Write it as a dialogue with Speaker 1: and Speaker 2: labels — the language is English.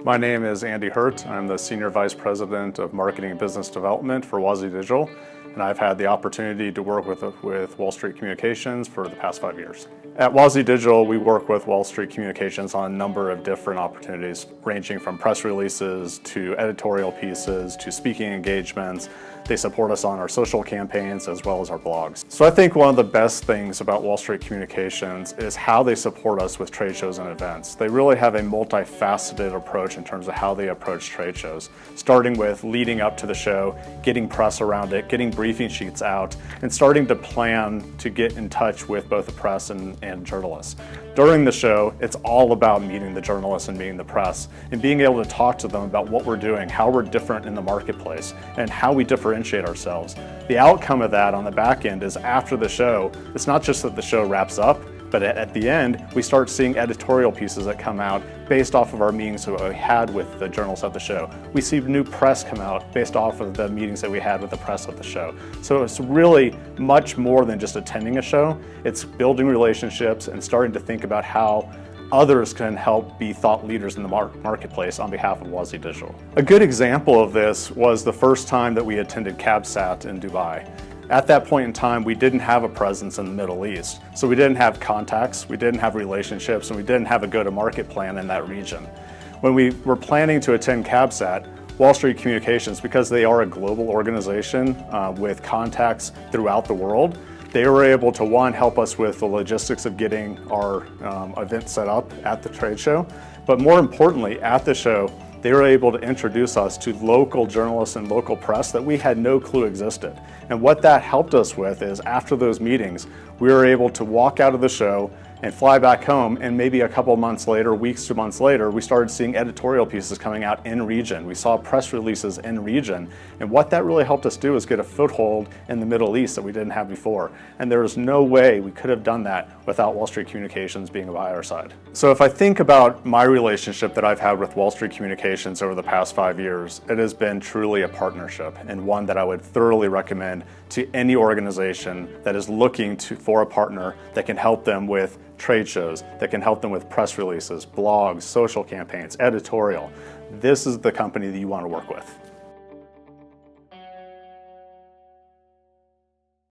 Speaker 1: My name is Andy Hurt. I'm the Senior Vice President of Marketing and Business Development for Wazee Digital, and I've had the opportunity to work with Wall Street Communications for the past 5 years. At Wazee Digital, we work with Wall Street Communications on a number of different opportunities, ranging from press releases to editorial pieces to speaking engagements. They support us on our social campaigns as well as our blogs. So I think one of the best things about Wall Street Communications is how they support us with trade shows and events. They really have a multifaceted approach in terms of how they approach trade shows, starting with leading up to the show, getting press around it, getting briefing sheets out, and starting to plan to get in touch with both the press and journalists. During the show, it's all about meeting the journalists and meeting the press and being able to talk to them about what we're doing, how we're different in the marketplace, and how we differentiate ourselves. The outcome of that on the back end is after the show, it's not just that the show wraps up, but at the end, we start seeing editorial pieces that come out based off of our meetings that we had with the journalists at the show. We see new press come out based off of the meetings that we had with the press at the show. So it's really much more than just attending a show. It's building relationships and starting to think about how others can help be thought leaders in the marketplace on behalf of Wazee Digital. A good example of this was the first time that we attended CABSAT in Dubai. At that point in time, we didn't have a presence in the Middle East. So we didn't have contacts, we didn't have relationships, and we didn't have a go-to-market plan in that region. When we were planning to attend CABSAT, Wall Street Communications, because they are a global organization with contacts throughout the world, they were able to, one, help us with the logistics of getting our event set up at the trade show, but more importantly, at the show, they were able to introduce us to local journalists and local press that we had no clue existed. And what that helped us with is after those meetings, we were able to walk out of the show and fly back home, and maybe a couple months later, weeks to months later, we started seeing editorial pieces coming out in region. We saw press releases in region, and what that really helped us do is get a foothold in the Middle East that we didn't have before. And there was no way we could have done that without Wall Street Communications being by our side. So if I think about my relationship that I've had with Wall Street Communications over the past 5 years, it has been truly a partnership, and one that I would thoroughly recommend to any organization that is looking for a partner that can help them with trade shows, that can help them with press releases, blogs, social campaigns, editorial. This is the company that you want to work with.